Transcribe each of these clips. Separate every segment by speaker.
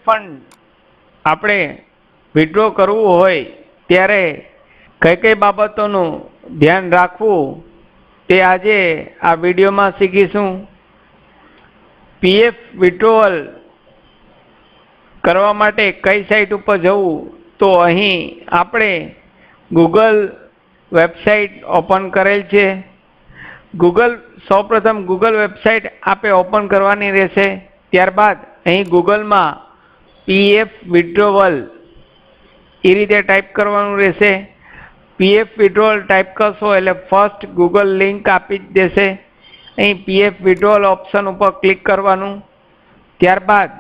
Speaker 1: Fund આપણે withdraw કરવું હોય ત્યારે કઈ કઈ બાબતોનું ધ્યાન રાખવું તે આજે આ વિડીયોમાં શીખીશું. પીએફ વિથડ્રોવલ કરવા માટે કઈ સાઇટ ઉપર જવું, તો અહીં આપણે ગૂગલ વેબસાઇટ ઓપન કરેલ છે. સૌપ્રથમ ગૂગલ વેબસાઇટ આપણે ઓપન કરવાની રહેશે. ત્યારબાદ અહીં ગૂગલમાં પીએફ વિથડ્રોવલ એ રીતે ટાઈપ કરવાનું રહેશે. પીએફ વિથડ્રોવલ ટાઈપ કરશો એટલે ફર્સ્ટ ગૂગલ લિંક આપી જ દેશે. અહીં પીએફ વિથડ્રોવલ ઓપ્શન ઉપર ક્લિક કરવાનું. ત્યારબાદ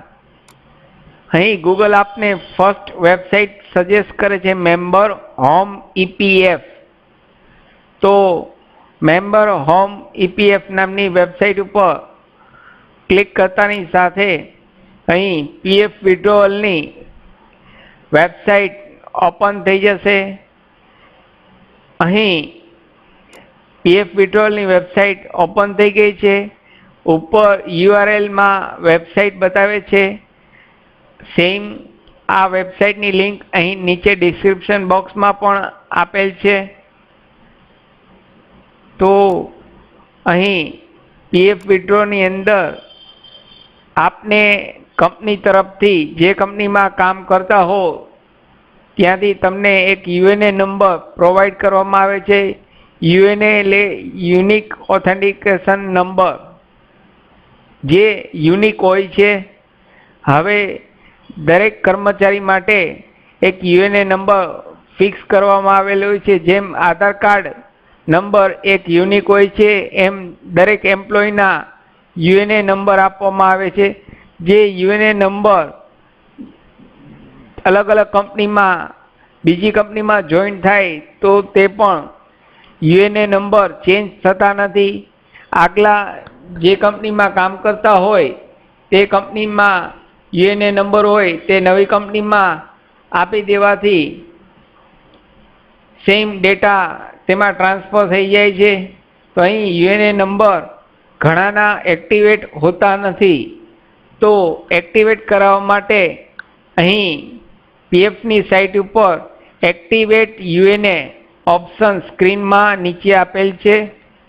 Speaker 1: અહીં ગૂગલ આપને ફર્સ્ટ વેબસાઇટ સજેસ્ટ કરે છે મેમ્બર હોમ ઈપીએફ. તો મેમ્બર હોમ ઈપીએફ નામની વેબસાઇટ ઉપર ક્લિક કરતાની સાથે અહીં પીએફ વિથડ્રોવલની વેબસાઇટ ઓપન થઈ જશે. અહીં પીએફ વિથડ્રોવલની વેબસાઇટ ઓપન થઈ ગઈ છે. ઉપર યુઆરએલમાં વેબસાઇટ બતાવે છે. સેમ આ વેબસાઇટની લિંક અહીં નીચે ડિસ્ક્રિપ્શન બોક્સમાં પણ આપેલ છે. તો અહીં પીએફ વિથડ્રોની અંદર આપને કંપની તરફથી જે કંપનીમાં કામ કરતા હો ત્યાંથી તમને એક યુએનએ નંબર પ્રોવાઈડ કરવામાં આવે છે. યુએનએ એટલે યુનિક ઓથેન્ટિકેશન નંબર, જે યુનિક હોય છે. હવે દરેક કર્મચારી માટે એક યુએનએ નંબર ફિક્સ કરવામાં આવેલો હોય છે. જેમ આધાર કાર્ડ નંબર એક યુનિક હોય છે, એમ દરેક એમ્પ્લોયના યુએનએ નંબર આપવામાં આવે છે. જે યુએનએ નંબર અલગ અલગ કંપનીમાં બીજી કંપનીમાં જોઈન થાય તો તે પણ યુએનએ નંબર ચેન્જ થતા નથી. આગલા જે કંપનીમાં કામ કરતા હોય તે કંપનીમાં યુએનએ નંબર હોય તે નવી કંપનીમાં આપી દેવાથી સેમ ડેટા તેમાં ટ્રાન્સફર થઈ જાય છે. તો અહીં યુએનએ નંબર ઘણાના એક્ટિવેટ હોતા નથી. તો એક્ટિવેટ કરાવવા માટે અહીં પીએફની સાઇટ ઉપર એક્ટિવેટ યુએનએ ઓપ્શન સ્ક્રીનમાં નીચે આપેલ છે.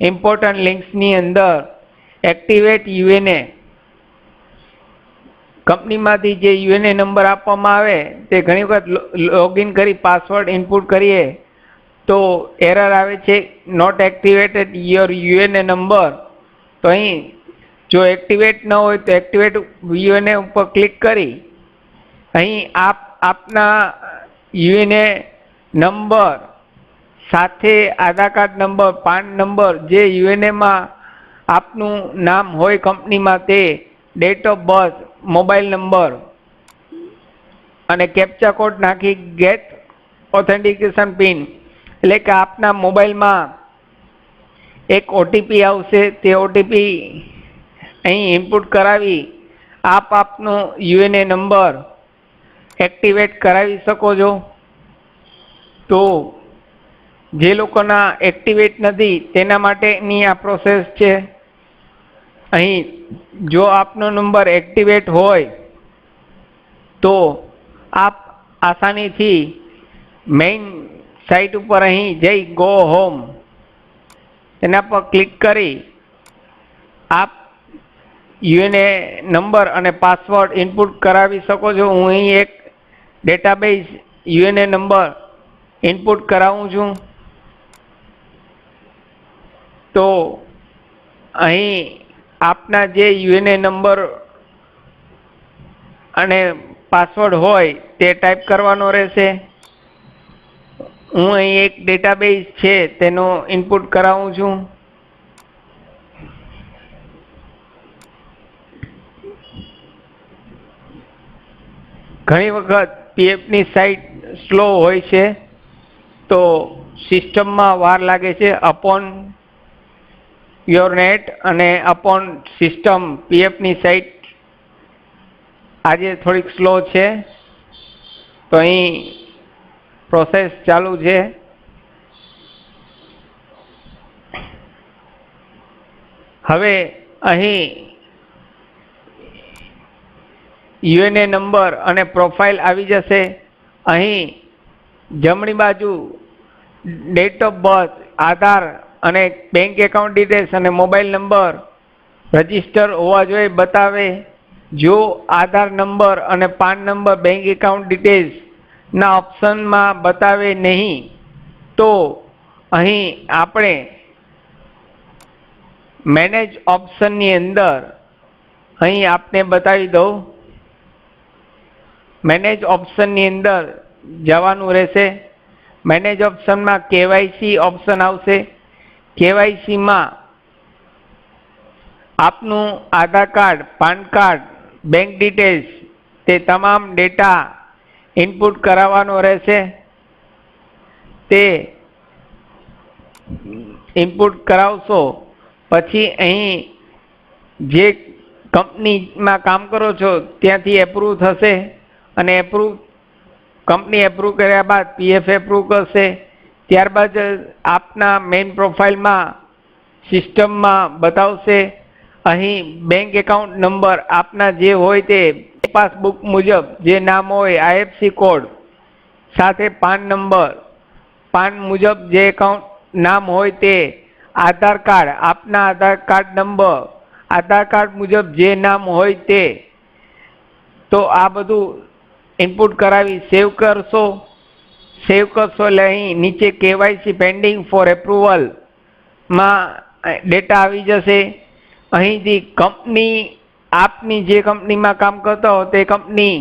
Speaker 1: ઇમ્પોર્ટન્ટ લિંક્સની અંદર એક્ટિવેટ યુએનએ કંપનીમાંથી જે યુએનએ નંબર આપવામાં આવે તે ઘણી વખત લોગિન કરી પાસવર્ડ ઇનપુટ કરીએ તો એરર આવે છે, not activated your UAN number. તો અહીં જો એક્ટિવેટ ન હોય તો એક્ટિવેટ યુએનએ ઉપર ક્લિક કરી અહીં આપના યુએનએ નંબર સાથે Aadhaar card number, PAN number, જે યુએનએમાં આપનું નામ હોય કંપનીમાં તે, date of birth, mobile number અને કેપ્ચા કોડ નાખી ગેટ ઓથેન્ટિકેશન પિન, એટલે કે આપના મોબાઈલમાં એક ઓટીપી આવશે. તે ઓટીપી અહીં ઇનપુટ કરાવી આપનો યુએનએ નંબર એક્ટિવેટ કરાવી શકો છો. તો જે લોકોના એક્ટિવેટ નથી તેના માટેની આ પ્રોસેસ છે. અહીં જો આપનો નંબર એક્ટિવેટ હોય તો આપ આસાનીથી મેઇન સાઇટ ઉપર અહીં જઈ ગો હોમ તેના પર ક્લિક કરી આપ યુએનએ નંબર અને પાસવર્ડ ઇનપુટ કરાવી શકો છો. હું અહીં એક ડેટાબેઝ યુએનએ નંબર ઇનપુટ કરાવું છું. તો અહીં આપના જે યુએનએ નંબર અને પાસવર્ડ હોય તે ટાઈપ કરવાનો રહેશે. હું અહીં એક ડેટાબેઝ છે તેનો ઇનપુટ કરાવું છું. ઘણી વખત પીએફની સાઇટ સ્લો હોય છે તો સિસ્ટમમાં વાર લાગે છે. અપોન યોર નેટ અને અપોન સિસ્ટમ પીએફની સાઇટ આજે થોડીક સ્લો છે. તો અહીં પ્રોસેસ ચાલુ છે. હવે અહીં યુએનએ નંબર અને પ્રોફાઇલ આવી જશે. અહીં જમણી બાજુ ડેટ ઓફ બર્થ, આધાર અને બેંક એકાઉન્ટ ડિટેલ્સ અને મોબાઈલ નંબર રજિસ્ટર હોવા જોઈએ બતાવે. જો આધાર નંબર અને પાન નંબર બેંક એકાઉન્ટ ડિટેલ્સના ઓપ્શનમાં બતાવે નહીં તો અહીં આપણે મેનેજ ઓપ્શનની અંદર અહીં આપને બતાવી દઉં. મેનેજ ઓપ્શનની અંદર જવાનું રહેશે. મેનેજ ઓપ્શનમાં કેવાયસી ઓપ્શન આવશે. કેવાયસીમાં આપનું Aadhaar card, PAN card, bank details તે તમામ ડેટા ઇનપુટ કરાવવાનો રહેશે. તે ઇનપુટ કરાવશો પછી અહીં જે કંપનીમાં કામ કરો છો ત્યાંથી એપ્રુવ થશે અને કંપની એપ્રુવ કર્યા બાદ પીએફ એપ્રુવ કરશે. ત્યારબાદ આપના મેઇન પ્રોફાઇલમાં સિસ્ટમમાં બતાવશે. અહીં બેંક એકાઉન્ટ નંબર આપના જે હોય તે પાસબુક મુજબ જે નામ હોય આઈએફસી કોડ સાથે પાન નંબર, પાન મુજબ જે એકાઉન્ટ નામ હોય તે, આધાર કાર્ડ, આપના આધાર કાર્ડ નંબર, આધાર કાર્ડ મુજબ જે નામ હોય તે. તો આ બધું ઇનપુટ કરાવી સેવ કરશો. સેવ કરશો એટલે અહીં નીચે કેવાયસી પેન્ડિંગ ફોર એપ્રુવલમાં ડેટા આવી જશે. અહીંથી કંપની, આપની જે કંપનીમાં કામ કરતા હો તે કંપની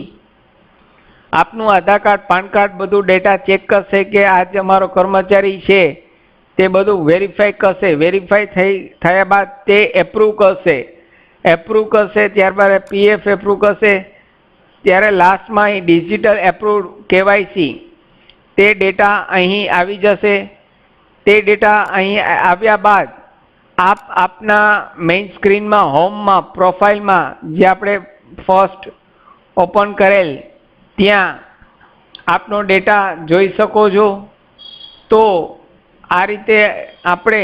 Speaker 1: આપનું આધાર કાર્ડ, પાન કાર્ડ બધું ડેટા ચેક કરશે કે આ જે અમારો કર્મચારી છે તે બધું વેરીફાઈ કરશે. વેરીફાઈ થયા બાદ તે એપ્રુવ કરશે. એપ્રુવ કરશે ત્યારબાદ પીએફ એપ્રુવ કરશે. ત્યારે લાસ્ટમાં અહીં ડિજિટલ એપ્રુવ કેવાયસી તે ડેટા અહીં આવી જશે. તે ડેટા અહીં આવ્યા બાદ આપના મેઇન સ્ક્રીનમાં હોમમાં પ્રોફાઇલમાં જે આપણે ફર્સ્ટ ઓપન કરેલ ત્યાં આપનો ડેટા જોઈ શકો છો. તો આ રીતે આપણે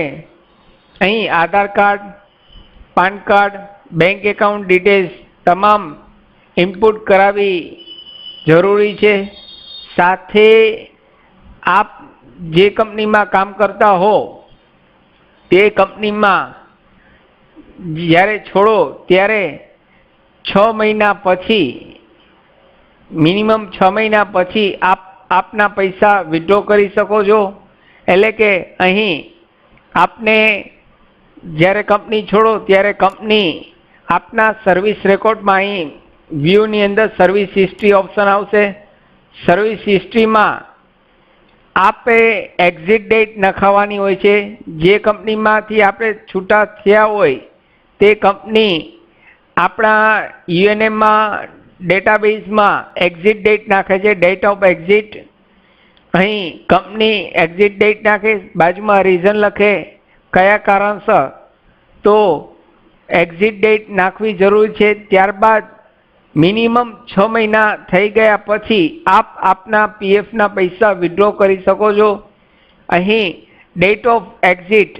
Speaker 1: અહીં Aadhaar card, PAN card, bank account details તમામ ઇનપુટ કરાવી જરૂરી છે. સાથે આપ જે કંપનીમાં કામ કરતા હો તે કંપનીમાં જ્યારે છોડો ત્યારે 6 મહિના પછી, મિનિમમ 6 મહિના પછી આપના પૈસા વિથડ્રો કરી શકો છો. એટલે કે અહીં આપને જ્યારે કંપની છોડો ત્યારે કંપની આપના સર્વિસ રેકોર્ડમાં અહીં વ્યૂની અંદર સર્વિસ હિસ્ટ્રી ઓપ્શન આવશે. સર્વિસ હિસ્ટ્રીમાં આપે એક્ઝિટ ડેટ નખાવવાની હોય છે. જે કંપનીમાંથી આપણે છૂટા થયા હોય તે કંપની આપણા યુએનએમાં ડેટાબેઝમાં એક્ઝિટ ડેટ નાખે છે, ડેટ ઓફ એક્ઝિટ. અહીં કંપની એક્ઝિટ ડેટ નાખે, બાજુમાં રીઝન લખે કયા કારણસર. તો એક્ઝિટ ડેટ નાખવી જરૂરી છે. ત્યારબાદ મિનિમમ 6 મહિના થઈ ગયા પછી આપના પીએફના પૈસા વિથડ્રો કરી શકો છો. અહીં ડેટ ઓફ એક્ઝિટ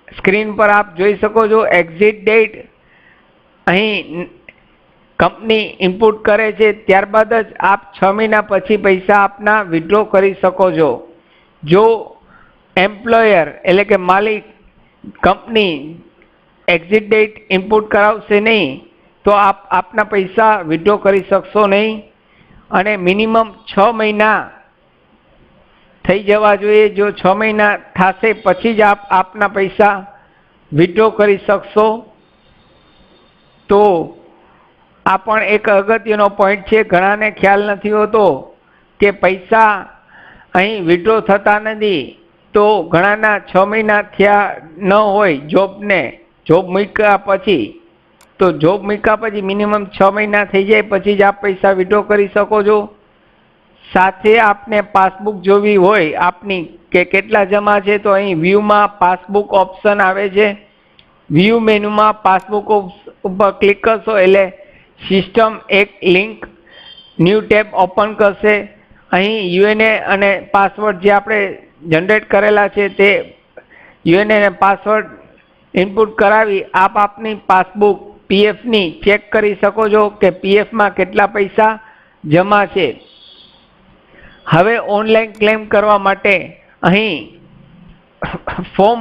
Speaker 1: સ્ક્રીન પર આપ જોઈ શકો છો. એક્ઝિટ ડેટ અહીં કંપની ઇનપુટ કરે છે. ત્યારબાદ જ આપ 6 મહિના પછી પૈસા આપના વિથડ્રો કરી શકો છો. જો એમ્પ્લોયર એટલે કે માલિક કંપની એક્ઝિટ ડેટ ઇનપુટ કરાવશે નહીં તો આપના પૈસા વિથડ્રો કરી શકશો નહીં. અને મિનિમમ 6 મહિના થઈ જવા જોઈએ. જો 6 મહિના થશે પછી જ આપના પૈસા વિથડ્રો કરી શકશો. તો આ પણ એક અગત્યનો પોઈન્ટ છે. ઘણાને ખ્યાલ નથી હોતો કે પૈસા અહીં વિથડ્રો થતા નથી. તો ઘણાના 6 મહિના થયા ન હોય જોબ મૂક્યા પછી. તો જોબ મૂક્યા પછી મિનિમમ 6 મહિના થઈ જાય પછી જ આપ પૈસા વિથડ્રો કરી શકો છો. સાથે આપને પાસબુક જોવી હોય આપની કે કેટલા જમા છે તો અહીં વ્યૂમાં પાસબુક ઓપ્શન આવે છે. વ્યૂ મેનુમાં પાસબુક ઉપર ક્લિક કરશો એટલે સિસ્ટમ એક લિંક ન્યૂ ટેબ ઓપન કરશે. અહીં યુએનએ અને પાસવર્ડ જે આપણે જનરેટ કરેલા છે તે યુએનએ અને પાસવર્ડ ઇનપુટ કરાવી આપની પાસબુક પીએફની ચેક કરી શકો છો કે પીએફમાં કેટલા પૈસા જમા છે. હવે ઓનલાઈન ક્લેમ કરવા માટે અહીં ફોર્મ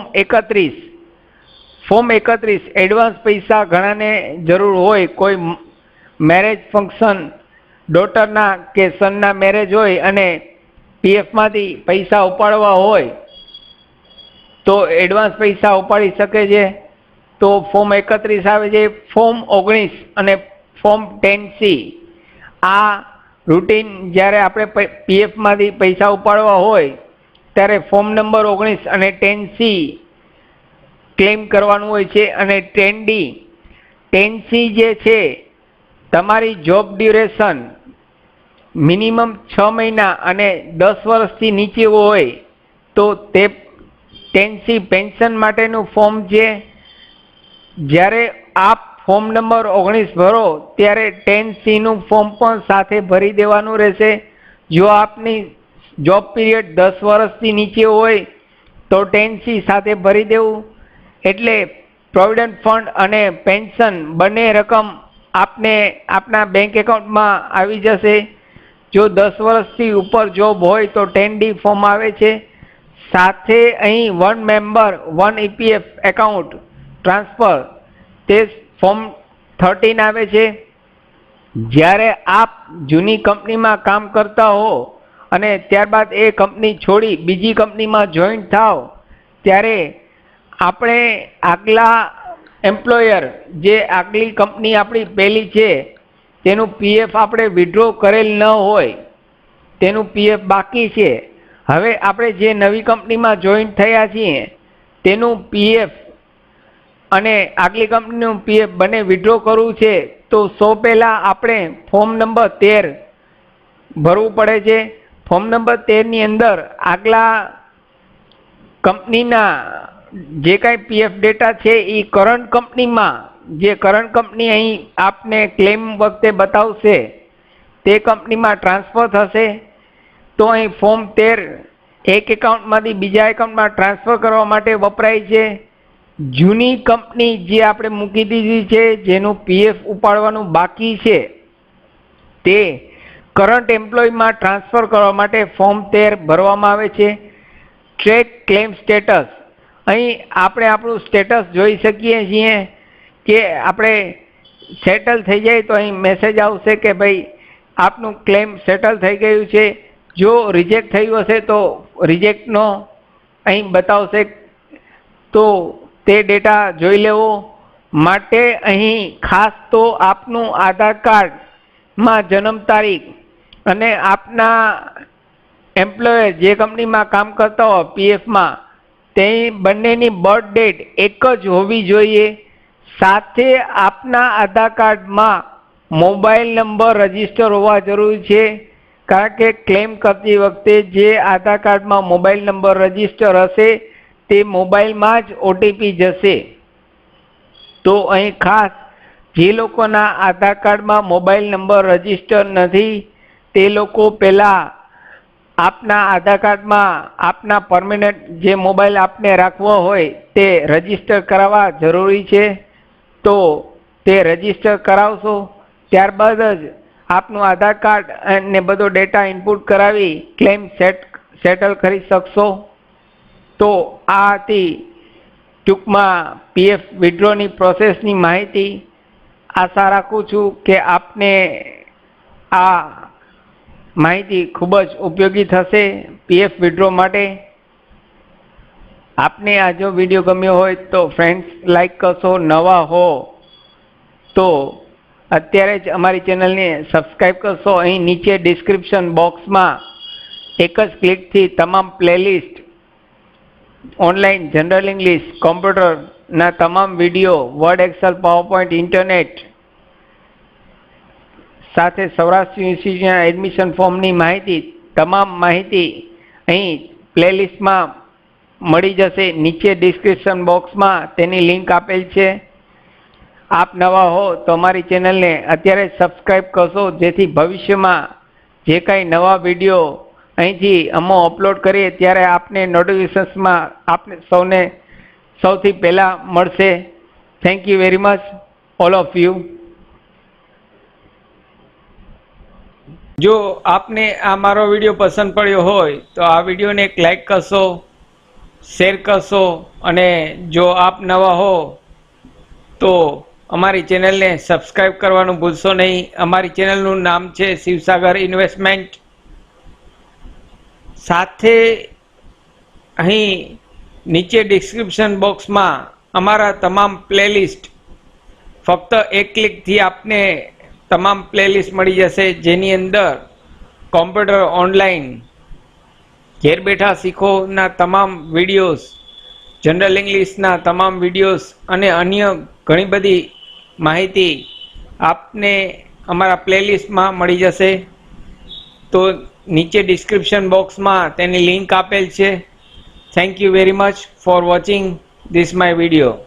Speaker 1: 31 એડવાન્સ પૈસા ઘણાને જરૂર હોય, કોઈ મેરેજ ફંક્શન, ડોટરના કે સનના મેરેજ હોય અને પીએફમાંથી પૈસા ઉપાડવા હોય તો એડવાન્સ પૈસા ઉપાડી શકે છે. તો ફોર્મ 31 આવે છે. ફોર્મ 19 અને ફોર્મ 10C આ રૂટીન જ્યારે આપણે પીએફમાંથી પૈસા ઉપાડવા હોય ત્યારે ફોર્મ નંબર 19 અને 10C ક્લેમ કરવાનું હોય છે. અને 10C જે છે તમારી જોબ ડ્યુરેશન મિનિમમ 6 મહિના અને 10 વર્ષથી નીચે હોય તો તે 10C પેન્શન માટેનું ફોર્મ છે. જ્યારે આપ ફોર્મ નંબર 19 ભરો ત્યારે 10Cનું ફોર્મ પણ સાથે ભરી દેવાનું રહેશે. જો આપની જોબ પીરિયડ 10 વર્ષથી નીચે હોય તો 10C સાથે ભરી દેવું, એટલે પ્રોવિડન્ટ ફંડ અને પેન્શન બંને રકમ આપને આપના બેંક એકાઉન્ટમાં આવી જશે. જો 10 વર્ષથી ઉપર જોબ હોય તો 10D ફોર્મ આવે છે. સાથે અહીં 1 મેમ્બર 1 EPF એકાઉન્ટ ટ્રાન્સફર તે ફોર્મ 13 આવે છે. જ્યારે આપ જૂની કંપનીમાં કામ કરતા હો અને ત્યારબાદ એ કંપની છોડી બીજી કંપનીમાં જોઈન્ટ થાવ ત્યારે આપણે આગલા એમ્પ્લોયર જે આગલી કંપની આપણી પહેલી છે તેનું પીએફ આપણે વિડ્રો કરેલ ન હોય, તેનું પીએફ બાકી છે. હવે આપણે જે નવી કંપનીમાં જોઈન્ટ થયા છીએ તેનું પીએફ અને આગલી કંપનીનું પીએફ બંને વિડ્રો કરવું છે તો સૌ પહેલાં આપણે ફોર્મ નંબર 13 ભરવું પડે છે. ફોર્મ નંબર 13ની અંદર આગલા કંપનીના જે કાંઈ પીએફ ડેટા છે એ કરંટ કંપનીમાં, જે કરંટ કંપની અહીં આપને ક્લેમ વખતે બતાવશે તે કંપનીમાં ટ્રાન્સફર થશે. તો અહીં ફોર્મ 13 એક એકાઉન્ટમાંથી બીજા એકાઉન્ટમાં ટ્રાન્સફર કરવા માટે વપરાય છે. જૂની કંપની જે આપણે મૂકી દીધી છે જેનું પીએફ ઉપાડવાનું બાકી છે તે કરંટ એમ્પ્લોયમાં ટ્રાન્સફર કરવા માટે ફોર્મ 13 ભરવામાં આવે છે. ટ્રેક ક્લેમ સ્ટેટસ, અહીં આપણે આપણું સ્ટેટસ જોઈ શકીએ છીએ કે આપણે સેટલ થઈ જાય તો અહીં મેસેજ આવશે કે ભાઈ આપનું ક્લેમ સેટલ થઈ ગયું છે. જો રિજેક્ટ થયું હશે તો રિજેક્ટનો અહીં બતાવશે. તો તે ડેટા જોઈ લેવો માટે અહીં ખાસ તો આપનું આધાર કાર્ડમાં જન્મ તારીખ અને આપના એમ્પ્લોયર જે કંપનીમાં કામ કરતા હોય પીએફમાં તે બંનેની બર્થ ડેટ એક જ હોવી જોઈએ. સાથે આપના આધાર કાર્ડમાં મોબાઈલ નંબર રજીસ્ટર હોવા જરૂરી છે, કારણ કે ક્લેમ કરતી વખતે જે આધાર કાર્ડમાં મોબાઈલ નંબર રજીસ્ટર હશે તે મોબાઈલમાં જ ઓટીપી જશે. તો અહીં ખાસ જે લોકોના આધાર કાર્ડમાં મોબાઈલ નંબર રજીસ્ટર નથી તે લોકો પહેલાં આપના આધાર કાર્ડમાં આપના પરમેનન્ટ જે મોબાઈલ આપને રાખવો હોય તે રજીસ્ટર કરાવવા જરૂરી છે. તો તે રજીસ્ટર કરાવશો ત્યારબાદ જ આપનું આધાર કાર્ડ અને બધો ડેટા ઇનપુટ કરાવી ક્લેમ સેટલ કરી શકશો. તો આ હતી ટૂંકમાં પીએફ વિડ્રોની પ્રોસેસની માહિતી. આશા રાખું છું કે આપને આ માહિતી ખૂબ જ ઉપયોગી થશે પીએફ વિડ્રો માટે. આપને આ જો વિડીયો ગમ્યો હોય તો ફ્રેન્ડ્સ લાઈક કરશો, નવા હો તો અત્યારે જ અમારી ચેનલને સબસ્ક્રાઈબ કરશો. અહીં નીચે ડિસ્ક્રિપ્શન બોક્સમાં એક જ ક્લિકથી તમામ પ્લેલિસ્ટ, ઓનલાઈન, જનરલ ઇંગ્લિશ, કોમ્પ્યુટરના તમામ video, Word, Excel, PowerPoint, internet સાથે સૌરાષ્ટ્ર યુનિવર્સિટીના એડમિશન ફોર્મની માહિતી, તમામ માહિતી અહીં પ્લેલિસ્ટમાં મળી જશે. નીચે ડિસ્ક્રિપ્શન બોક્સમાં તેની લિંક આપેલ છે. આપ નવા હો તો અમારી ચેનલને અત્યારે સબસ્ક્રાઈબ કરશો જેથી ભવિષ્યમાં જે કાંઈ નવા વિડીયો અહીંથી અમે અપલોડ કરીએ ત્યારે આપને નોટિફિકેશન્સમાં આપને સૌથી પહેલાં મળશે. Thank you very much. all of you. જો આપને આ મારો વિડીયો પસંદ પડ્યો હોય તો આ વિડીયોને એક લાઈક કરશો, શેર કરશો અને જો આપ નવા હો તો અમારી ચેનલને સબસ્ક્રાઈબ કરવાનું ભૂલશો નહીં. અમારી ચેનલનું નામ છે શિવસાગર ઇન્વેસ્ટમેન્ટ. સાથે અહીં નીચે ડિસ્ક્રિપ્શન બોક્સમાં અમારા તમામ પ્લેલિસ્ટ ફક્ત એક ક્લિકથી આપને તમામ પ્લેલિસ્ટ મળી જશે, જેની અંદર કોમ્પ્યુટર ઓનલાઈન ઘેર બેઠા શીખોના તમામ વિડીયોઝ, જનરલ ઇંગ્લિશના તમામ વિડીયોઝ અને અન્ય ઘણી બધી માહિતી આપને અમારા પ્લેલિસ્ટમાં મળી જશે. તો નીચે ડિસ્ક્રિપ્શન બોક્સમાં તેની લિંક આપેલ છે. Thank you very much for watching this my video.